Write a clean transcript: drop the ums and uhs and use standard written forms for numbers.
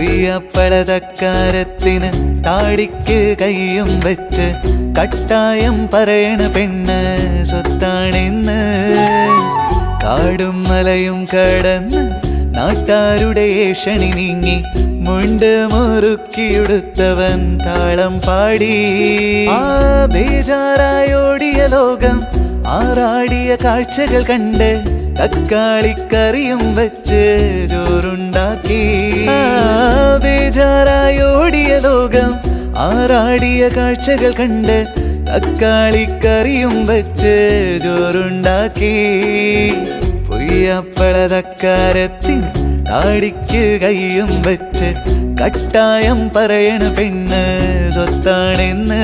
പൊയ്യപ്പളതക്കാരത്തിന് താടിക്ക് കൈയും വെച്ച് കട്ടായം പറയണ പെണ്ണ് സ്വത്താണെന്ന്. കാടും മലയും കടന്ന് നാട്ടാരുടെ ഏഷണി നീങ്ങി മുണ്ട് മുറുക്കിയുടുത്തവൻ താളം പാടി. ആ ബേജാറായോടിയ ലോകം ആറാടിയ കാഴ്ചകൾ കണ്ട് തക്കാളിക്കറിയും വെച്ച് ചോറുണ്ടാക്കി. ബേജാറായോടിയ ലോകം ആറാടിയ കാഴ്ചകൾ കണ്ട് തക്കാളിക്കറിയും വെച്ച് ചോറുണ്ടാക്കി. പൊയ്യപ്പളതക്കാരത്തിന് താടിക്ക് കൈയും വെച്ച് കട്ടായം പറയണ പെണ്ണ് സ്വത്താണെന്ന്.